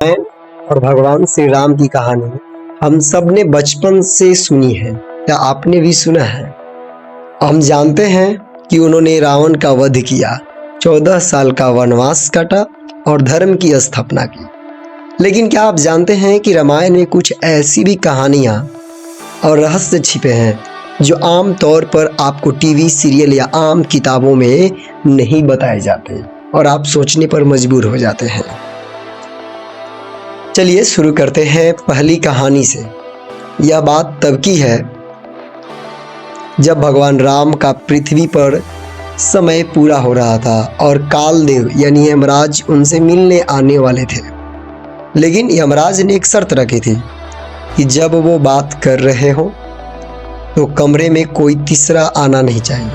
रामायण और भगवान श्री राम की कहानी हम सब ने बचपन से सुनी है या आपने भी सुना है। हम जानते हैं कि उन्होंने रावण का वध किया, 14 साल का वनवास काटा और धर्म की स्थापना की। लेकिन क्या आप जानते हैं कि रामायण में कुछ ऐसी भी कहानियाँ और रहस्य छिपे हैं जो आम तौर पर आपको टीवी सीरियल या आम किताबों में नहीं बताए जाते और आप सोचने पर मजबूर हो जाते हैं। चलिए शुरू करते हैं पहली कहानी से। यह बात तब की है जब भगवान राम का पृथ्वी पर समय पूरा हो रहा था और कालदेव यानी यमराज उनसे मिलने आने वाले थे। लेकिन यमराज ने एक शर्त रखी थी कि जब वो बात कर रहे हो तो कमरे में कोई तीसरा आना नहीं चाहिए,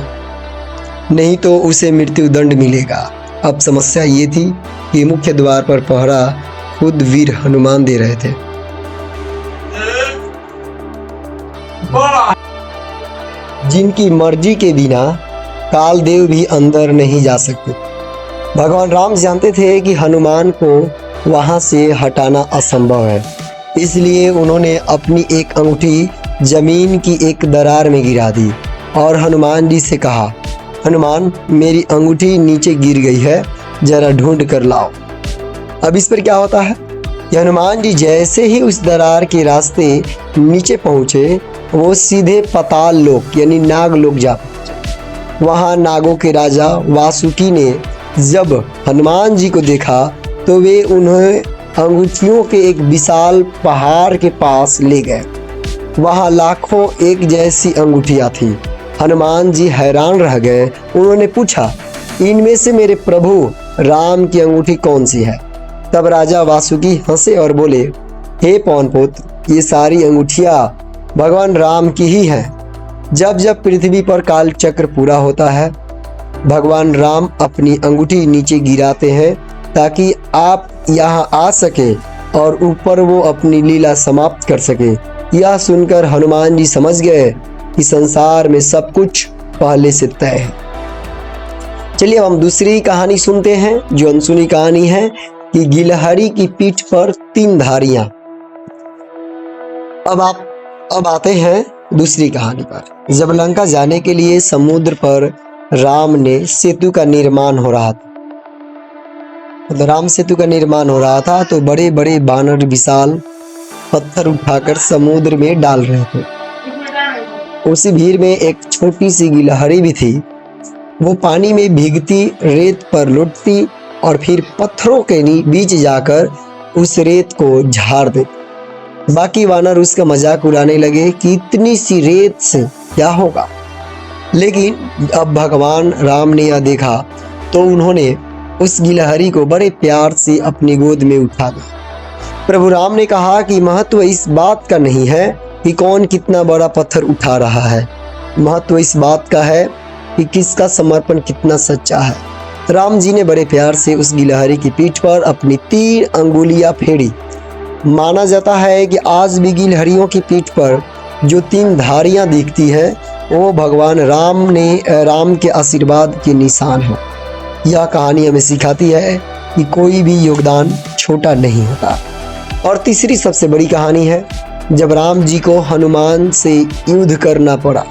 नहीं तो उसे मृत्यु दंड मिलेगा। अब समस्या ये थी कि मुख्य द्वार पर पहरा खुद वीर हनुमान दे रहे थे। जिनकी मर्जी के बिना कालदेव भी अंदर नहीं जा सकते। भगवान राम जानते थे कि हनुमान को वहां से हटाना असंभव है, इसलिए उन्होंने अपनी एक अंगूठी जमीन की एक दरार में गिरा दी और हनुमान जी से कहा, हनुमान मेरी अंगूठी नीचे गिर गई है, जरा ढूंढ कर लाओ। अब इस पर क्या होता है कि हनुमान जी जैसे ही उस दरार के रास्ते नीचे पहुंचे वो सीधे पाताल लोक यानी नाग लोक जा पहुंचे। वहां नागों के राजा वासुकी ने जब हनुमान जी को देखा तो वे उन्हें अंगूठियों के एक विशाल पहाड़ के पास ले गए। वहां लाखों एक जैसी अंगूठियां थी। हनुमान जी हैरान रह गए। उन्होंने पूछा, इनमें से मेरे प्रभु राम की अंगूठी कौन सी है? तब राजा वासुकी हंसे और बोले, हे पवन पुत्र, ये सारी अंगूठियां भगवान राम की ही हैं। जब जब पृथ्वी पर काल चक्र पूरा होता है, भगवान राम अपनी अंगूठी नीचे गिराते हैं ताकि आप यहाँ आ सके और ऊपर वो अपनी लीला समाप्त कर सके। यह सुनकर हनुमान जी समझ गए कि संसार में सब कुछ पहले से तय है। चलिए अब हम दूसरी कहानी सुनते हैं जो अनसुनी कहानी है कि गिलहरी की पीठ पर 3 धारियां। अब आते हैं दूसरी कहानी पर। जब लंका जाने के लिए समुद्र पर राम ने सेतु का निर्माण हो रहा था, राम सेतु का निर्माण हो रहा था तो बड़े बड़े बानर विशाल पत्थर उठाकर समुद्र में डाल रहे थे। उसी भीड़ में एक छोटी सी गिलहरी भी थी। वो पानी में भीगती रेत पर लुटती और फिर पत्थरों के बीच जाकर उस रेत को झाड़ देती। बाकी वानर उसका मजाक उड़ाने लगे कि इतनी सी रेत से क्या होगा। लेकिन अब भगवान राम ने यह देखा तो उन्होंने उस गिलहरी को बड़े प्यार से अपनी गोद में उठा लिया। प्रभु राम ने कहा कि महत्व इस बात का नहीं है कि कौन कितना बड़ा पत्थर उठा रहा है, महत्व इस बात का है कि किसका समर्पण कितना सच्चा है। राम जी ने बड़े प्यार से उस गिलहरी की पीठ पर अपनी 3 अंगुलियां फेरी। माना जाता है कि आज भी गिलहरियों की पीठ पर जो 3 धारियां दिखती है वो भगवान राम के आशीर्वाद के निशान है। यह कहानी हमें सिखाती है कि कोई भी योगदान छोटा नहीं होता। और तीसरी सबसे बड़ी कहानी है जब राम जी को हनुमान से युद्ध करना पड़ा।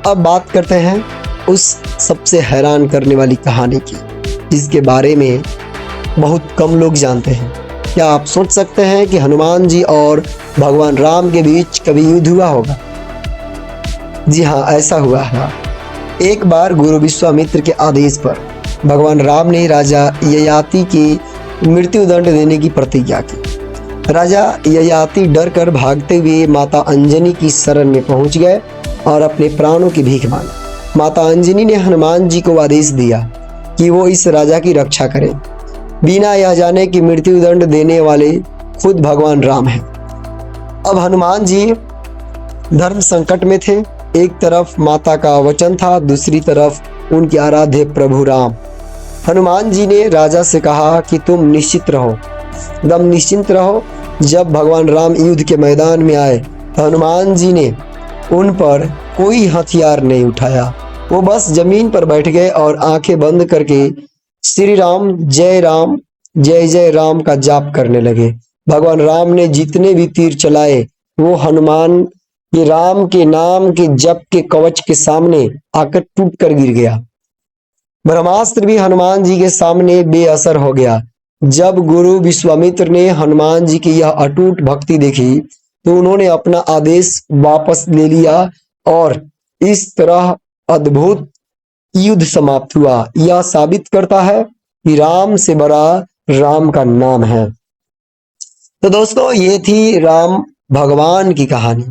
अब बात करते हैं उस सबसे हैरान करने वाली कहानी की जिसके बारे में बहुत कम लोग जानते हैं। क्या आप सोच सकते हैं कि हनुमान जी और भगवान राम के बीच कभी युद्ध हुआ होगा? जी हाँ, ऐसा हुआ है। एक बार गुरु विश्वामित्र के आदेश पर भगवान राम ने राजा ययाति की मृत्यु दंड देने की प्रतिज्ञा की। राजा ययाति डर कर भागते हुए माता अंजनी की शरण में पहुंच गए और अपने प्राणों की भीख मांगी। माता अंजनी ने हनुमान जी को आदेश दिया कि वो इस राजा की रक्षा करें, बिना यह जाने कि मृत्यु दंड देने वाले खुद भगवान राम हैं। अब हनुमान जी धर्म संकट में थे। एक तरफ माता का वचन था, दूसरी तरफ उनके आराध्य प्रभु राम। हनुमान जी ने राजा से कहा कि तुम निश्चिंत रहो। जब भगवान राम युद्ध के मैदान में आए तो हनुमान जी ने उन पर कोई हथियार नहीं उठाया। वो बस जमीन पर बैठ गए और आंखें बंद करके श्री राम जय राम जय जय राम का जाप करने लगे। भगवान राम ने जितने भी तीर चलाए वो हनुमान ये राम के नाम के जप के कवच के सामने आकर टूट कर गिर गया। ब्रह्मास्त्र भी हनुमान जी के सामने बेअसर हो गया। जब गुरु विश्वामित्र ने हनुमान जी की यह अटूट भक्ति देखी तो उन्होंने अपना आदेश वापस ले लिया और इस तरह अद्भुत युद्ध समाप्त हुआ। यह साबित करता है कि राम से बड़ा राम का नाम है। तो दोस्तों, ये थी राम भगवान की कहानी।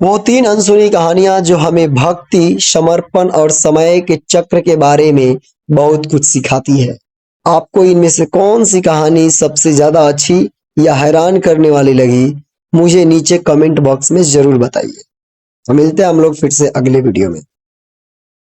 वो 3 अनसुनी कहानियां जो हमें भक्ति, समर्पण और समय के चक्र के बारे में बहुत कुछ सिखाती है। आपको इनमें से कौन सी कहानी सबसे ज्यादा अच्छी या हैरान करने वाली लगी, मुझे नीचे कमेंट बॉक्स में जरूर बताइए। तो मिलते हैं हम लोग फिर से अगले वीडियो में।